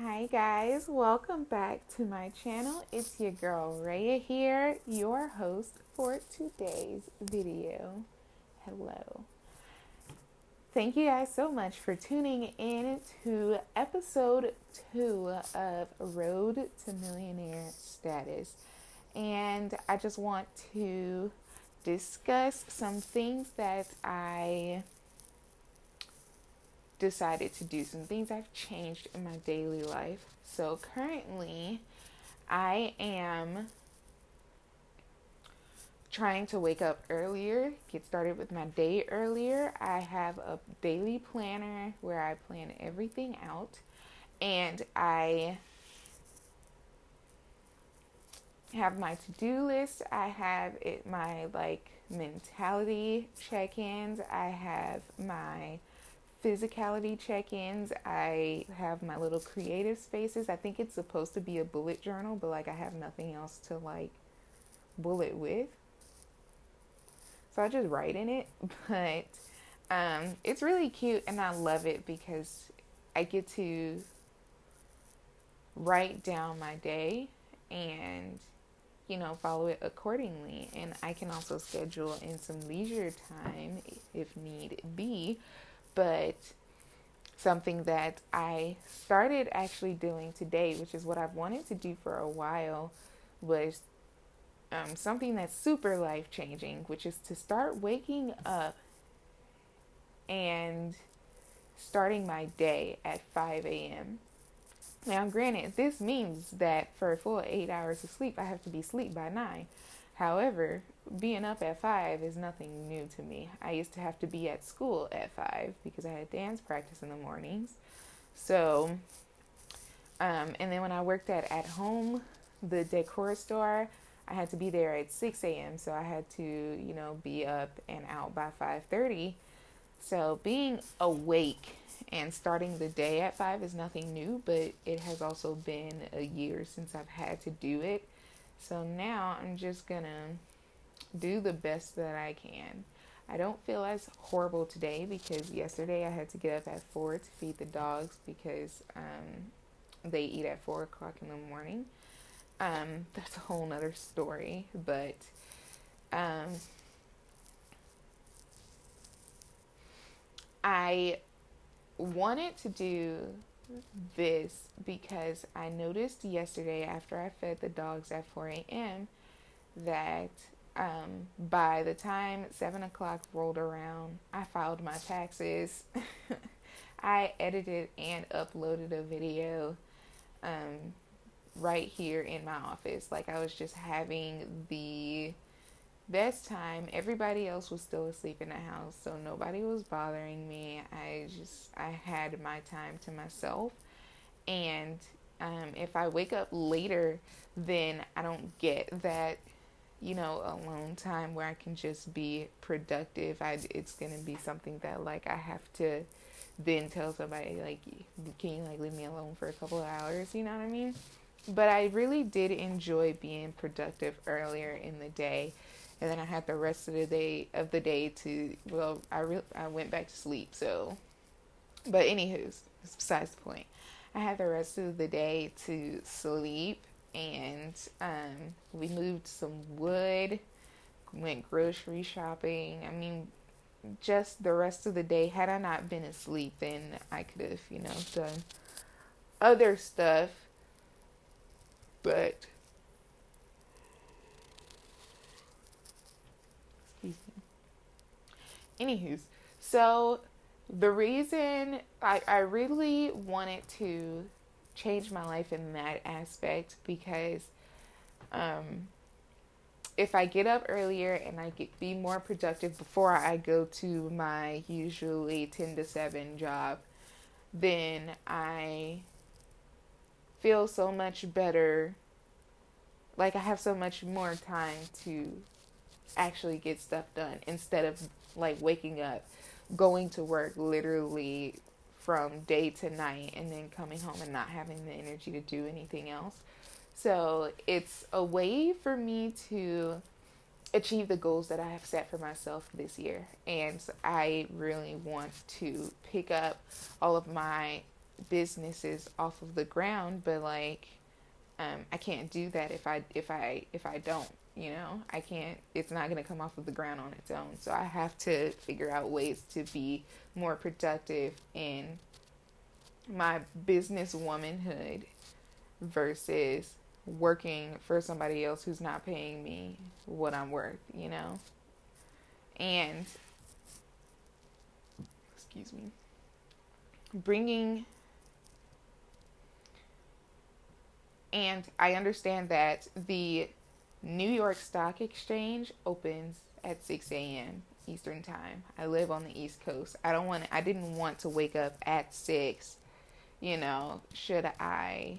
Hi guys, welcome back to my channel. It's your girl Raya here, your host for today's video. Hello. Thank you guys so much for tuning in to episode 2 of Road to Millionaire Status. And I just want to discuss some things that I decided to do, some things I've changed in my daily life. So currently, I am trying to wake up earlier, get started with my day earlier. I have a daily planner where I plan everything out, and I have my to-do list. I have my mentality check-ins. I have my physicality check-ins. I have my little creative spaces. I think it's supposed to be a bullet journal, but I have nothing else to bullet with. So I just write in it, but it's really cute and I love it because I get to write down my day and follow it accordingly. And I can also schedule in some leisure time if need be. But something that I started actually doing today, which is what I've wanted to do for a while, was something that's super life changing, which is to start waking up and starting my day at 5 a.m. Now, granted, this means that for a full 8 hours of sleep, I have to be asleep by 9. However, being up at 5 is nothing new to me. I used to have to be at school at 5 because I had dance practice in the mornings. So, and then when I worked at home, the decor store, I had to be there at 6 a.m. So I had to, be up and out by 5:30. So being awake and starting the day at 5 is nothing new, but it has also been a year since I've had to do it. So now I'm just gonna do the best that I can. I don't feel as horrible today because yesterday I had to get up at 4 to feed the dogs because they eat at 4 o'clock in the morning. That's a whole nother story, but um, I wanted to do this because I noticed yesterday after I fed the dogs at 4 a.m. that by the time 7 o'clock rolled around, I filed my taxes. I edited and uploaded a video right here in my office. I was just having the best time. Everybody else was still asleep in the house, so nobody was bothering me. I had my time to myself. And if I wake up later, then I don't get that alone time where I can just be productive. It's gonna be something that I have to then tell somebody can you leave me alone for a couple of hours? You know what I mean? But I really did enjoy being productive earlier in the day, and then I had the rest of the day to I went back to sleep. So, but anywho's, it's besides the point. I had the rest of the day to sleep, and we moved some wood, went grocery shopping. I mean, just the rest of the day. Had I not been asleep, then I could have, done other stuff. But excuse me. Anywho's, so the reason I really wanted to change my life in that aspect because if I get up earlier and be more productive before I go to my usually 10 to 7 job, then I feel so much better. I have so much more time to actually get stuff done instead of waking up, going to work literally from day to night, and then coming home and not having the energy to do anything else. So it's a way for me to achieve the goals that I have set for myself this year. And I really want to pick up all of my businesses off of the ground, but like I can't do that if I don't, you know. I can't, it's not going to come off of the ground on its own. So I have to figure out ways to be more productive in my business womanhood versus working for somebody else who's not paying me what I'm worth, you know? And, excuse me, bringing, and I understand that the New York Stock Exchange opens at 6 a.m. Eastern Time. I live on the East Coast. I didn't want to wake up at 6, you know, should I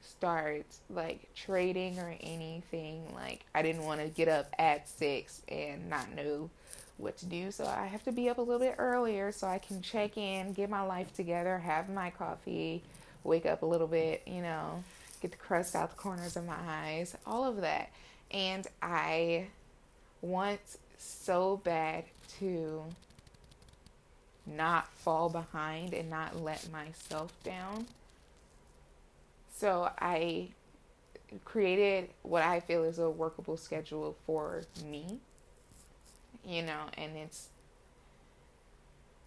start like trading or anything. Like, I didn't want to get up at 6 and not know what to do. So I have to be up a little bit earlier so I can check in, get my life together, have my coffee, wake up a little bit, you know, get the crust out the corners of my eyes, all of that. And I want so bad to not fall behind and not let myself down. So I created what I feel is a workable schedule for me, you know, and it's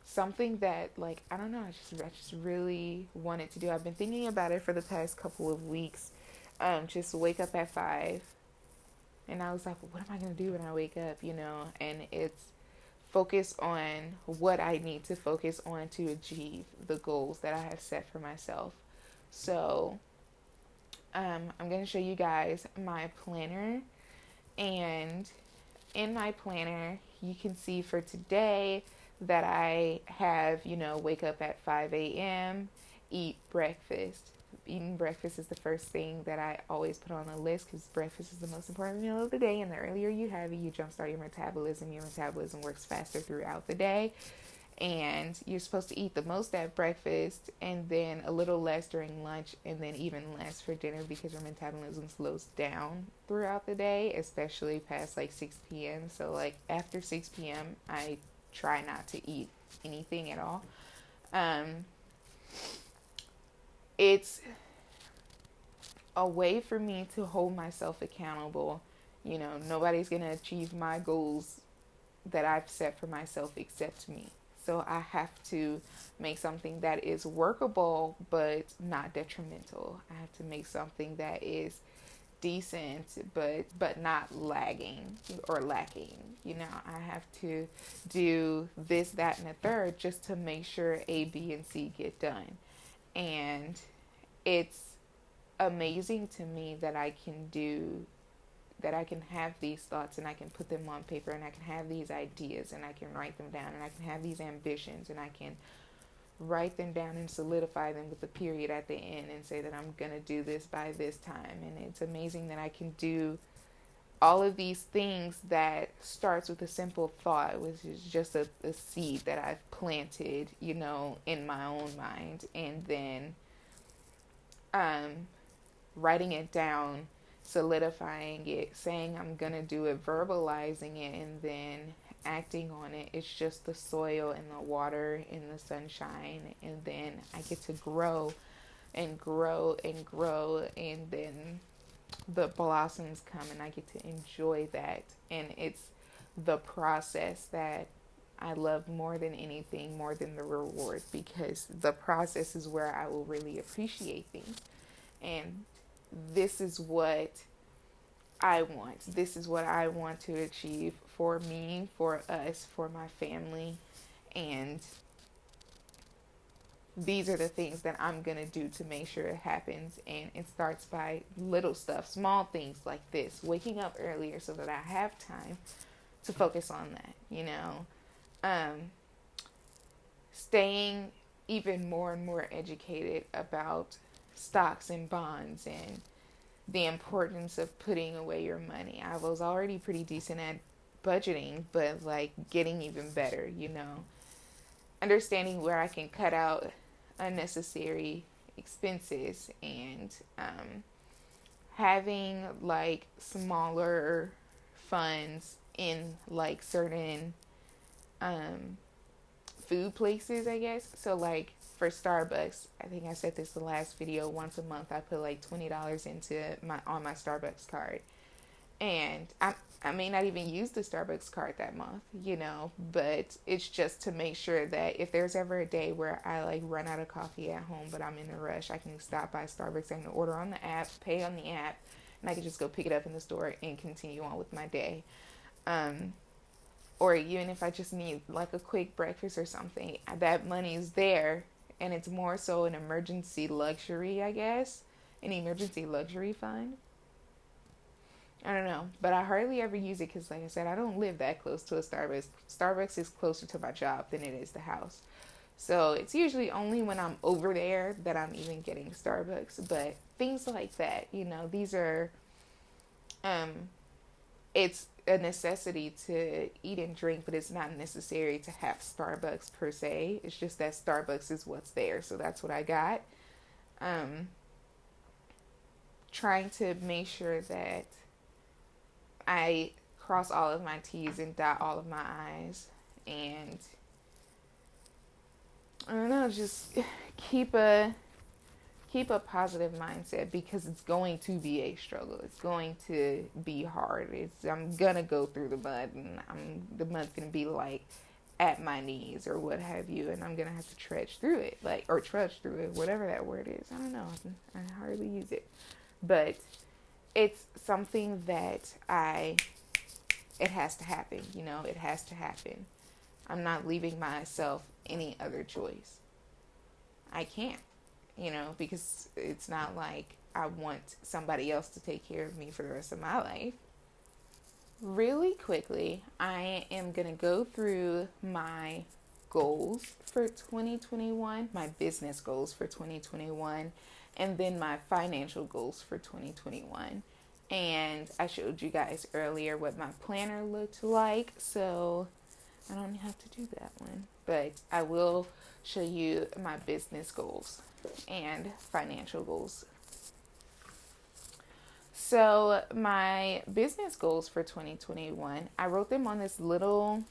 something that, like, I don't know, I just really wanted to do. I've been thinking about it for the past couple of weeks. Just wake up at 5, and I was like, what am I going to do when I wake up, you know? And it's focus on what I need to focus on to achieve the goals that I have set for myself. So I'm going to show you guys my planner, and in my planner you can see for today that I have, you know, wake up at 5 a.m., eat breakfast. Eating breakfast is the first thing that I always put on the list because breakfast is the most important meal of the day, and the earlier you have it, you jumpstart your metabolism. Your metabolism works faster throughout the day, and you're supposed to eat the most at breakfast and then a little less during lunch and then even less for dinner because your metabolism slows down throughout the day, especially past like 6 p.m. So like after 6 p.m. I try not to eat anything at all. It's a way for me to hold myself accountable. You know, nobody's going to achieve my goals that I've set for myself except me. So I have to make something that is workable but not detrimental. I have to make something that is decent but not lagging or lacking. You know, I have to do this, that, and a third just to make sure A, B, and C get done. And it's amazing to me that I can have these thoughts and I can put them on paper and I can have these ideas and I can write them down and I can have these ambitions and I can write them down and solidify them with a period at the end and say that I'm going to do this by this time. And it's amazing that I can do all of these things that starts with a simple thought, which is just a seed that I've planted, you know, in my own mind, and then writing it down, solidifying it, saying I'm going to do it, verbalizing it, and then acting on it. It's just the soil and the water and the sunshine, and then I get to grow and grow and grow, and then the blossoms come and I get to enjoy that. And it's the process that I love more than anything, more than the reward, because the process is where I will really appreciate things. And this is what I want. This is what I want to achieve for me, for us, for my family. And these are the things that I'm going to do to make sure it happens. And it starts by little stuff, small things like this, waking up earlier so that I have time to focus on that, you know, staying even more and more educated about stocks and bonds and the importance of putting away your money. I was already pretty decent at budgeting, but like getting even better, you know, understanding where I can cut out unnecessary expenses, and having like smaller funds in like certain food places, I guess. So like for Starbucks, I think I said this the last video, once a month I put like $20 into my Starbucks card. And I may not even use the Starbucks card that month, but it's just to make sure that if there's ever a day where I like run out of coffee at home, but I'm in a rush, I can stop by Starbucks and order on the app, pay on the app, and I can just go pick it up in the store and continue on with my day. Or even if I just need like a quick breakfast or something, that money's there, and it's more so an emergency luxury, I guess, an emergency luxury fund. I don't know, but I hardly ever use it because, like I said, I don't live that close to a Starbucks. Starbucks is closer to my job than it is the house. So it's usually only when I'm over there that I'm even getting Starbucks. But things like that, these are, it's a necessity to eat and drink, but it's not necessary to have Starbucks per se. It's just that Starbucks is what's there. So that's what I got. Trying to make sure that I cross all of my T's and dot all of my I's, and I don't know, just keep a positive mindset, because it's going to be a struggle. It's going to be hard. I'm gonna go through the mud, and the mud's gonna be like at my knees or what have you, and I'm gonna have to trudge through it, whatever that word is. I don't know. I hardly use it, but it's something that it has to happen, it has to happen. I'm not leaving myself any other choice. I can't, because it's not like I want somebody else to take care of me for the rest of my life. Really quickly, I am going to go through my goals for 2021, my business goals for 2021, and then my financial goals for 2021. And I showed you guys earlier what my planner looked like, so I don't have to do that one. But I will show you my business goals and financial goals. So my business goals for 2021, I wrote them on this little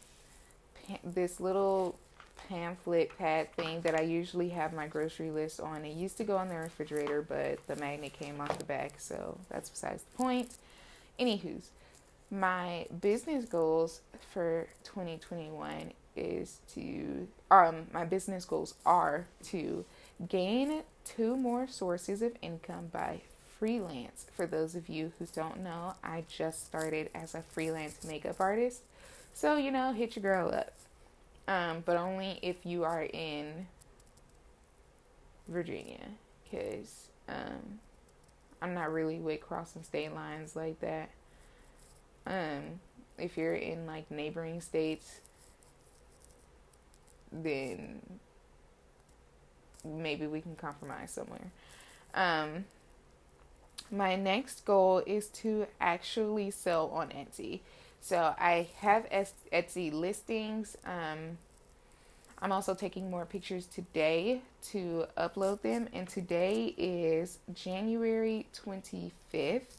pamphlet pad thing that I usually have my grocery list on. It used to go on the refrigerator, but the magnet came off the back, so that's besides the point. Anywho's, my business goals for 2021 my business goals are to gain 2 more sources of income by freelance. For those of you who don't know, I just started as a freelance makeup artist, so hit your girl up. But only if you are in Virginia, because I'm not really with crossing state lines like that. If you're in like neighboring states, then maybe we can compromise somewhere. My next goal is to actually sell on Etsy. So I have Etsy listings. I'm also taking more pictures today to upload them. And today is January 25th.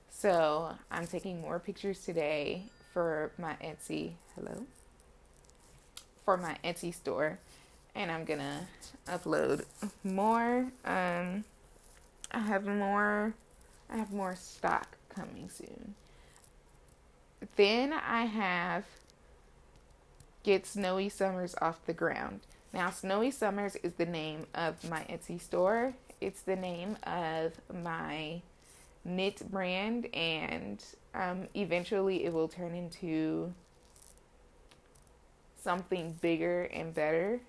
So I'm taking more pictures today for my Etsy. For my Etsy store. And I'm going to upload more. I have more stock coming soon. Then I have Get Snowy Summers Off the Ground. Now, Snowy Summers is the name of my Etsy store. It's the name of my knit brand, and eventually it will turn into something bigger and better.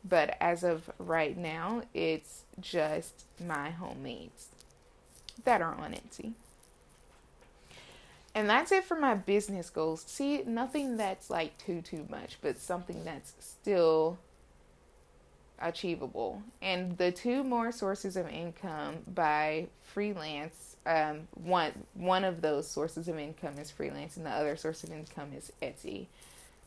But as of right now, it's just my homemades that are on Etsy. And that's it for my business goals. See, nothing that's like too much, but something that's still achievable. And the 2 more sources of income by freelance, one of those sources of income is freelance, and the other source of income is Etsy.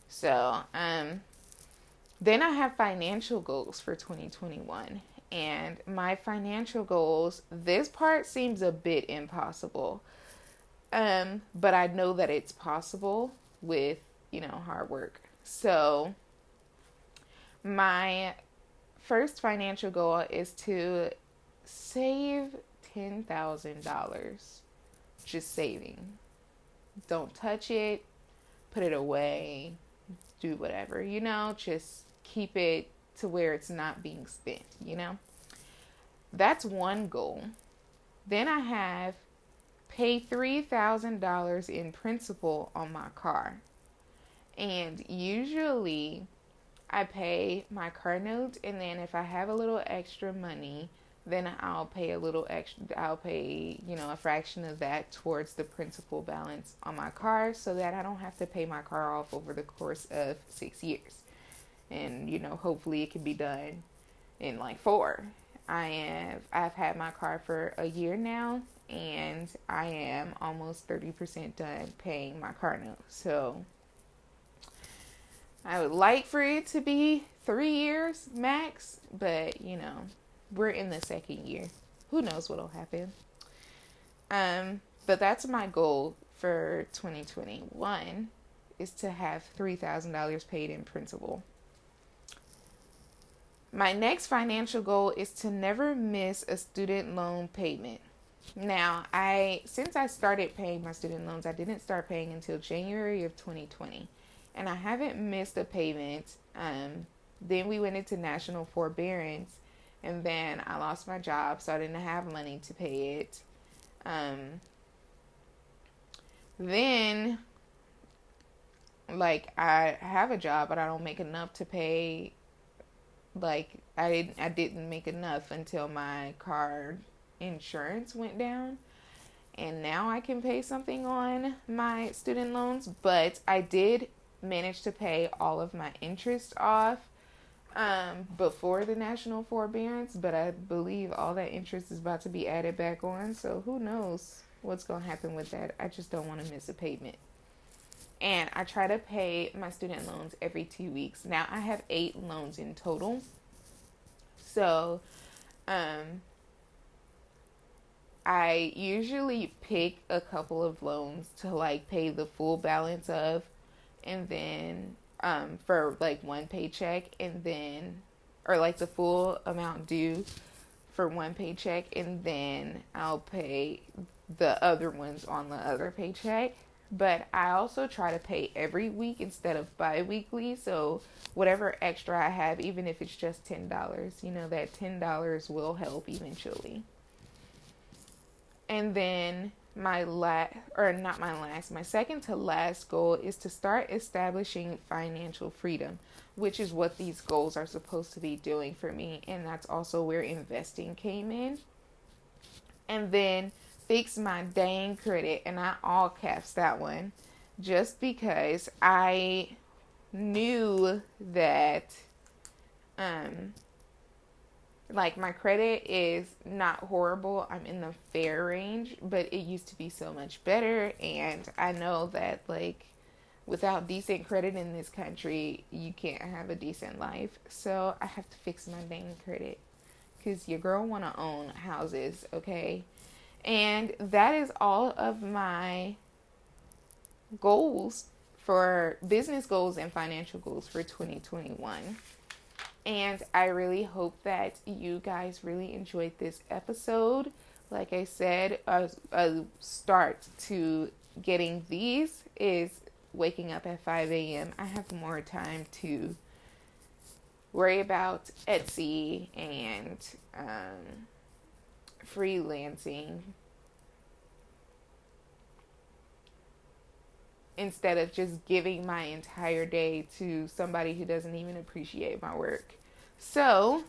So, then I have financial goals for 2021. And my financial goals, this part seems a bit impossible. But I know that it's possible with, hard work. So my first financial goal is to save $10,000. Just saving. Don't touch it, put it away, do whatever, just keep it to where it's not being spent. That's one goal. Then I have pay $3,000 in principal on my car. And usually I pay my car note, and then if I have a little extra money, then I'll pay a little extra. I'll pay, a fraction of that towards the principal balance on my car, so that I don't have to pay my car off over the course of 6 years. And, hopefully it can be done in like 4. I've had my car for a year now, and I am almost 30% done paying my car note. So I would like for it to be 3 years max, but we're in the 2nd year. Who knows what'll happen? But that's my goal for 2021, is to have $3,000 paid in principal. My next financial goal is to never miss a student loan payment. Now, since I started paying my student loans, I didn't start paying until January of 2020. And I haven't missed a payment. Then we went into national forbearance, and then I lost my job, so I didn't have money to pay it. Then, I have a job, but I don't make enough to pay. I didn't make enough until my car insurance went down, and now I can pay something on my student loans. But I did manage to pay all of my interest off before the national forbearance, but I believe all that interest is about to be added back on, so who knows what's going to happen with that. I just don't want to miss a payment. And I try to pay my student loans every 2 weeks. Now I have 8 loans in total. So, I usually pick a couple of loans to pay the full balance of, and then, for one paycheck, and then, or the full amount due for one paycheck, and then I'll pay the other ones on the other paycheck. But I also try to pay every week instead of bi-weekly. So whatever extra I have, even if it's just $10, that $10 will help eventually. And then my second to last goal is to start establishing financial freedom, which is what these goals are supposed to be doing for me. And that's also where investing came in. And then fix my dang credit, and I all caps that one, just because I knew that my credit is not horrible. I'm in the fair range, but it used to be so much better, and I know that without decent credit in this country, you can't have a decent life. So I have to fix my dang credit, because your girl want to own houses, okay? And that is all of my goals for business goals and financial goals for 2021. And I really hope that you guys really enjoyed this episode. Like I said, a start to getting these is waking up at 5 a.m. I have more time to worry about Etsy and freelancing instead of just giving my entire day to somebody who doesn't even appreciate my work. So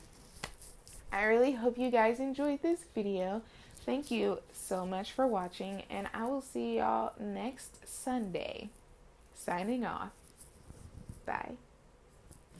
I really hope you guys enjoyed this video. Thank you so much for watching, and I will see y'all next Sunday. Signing off. Bye.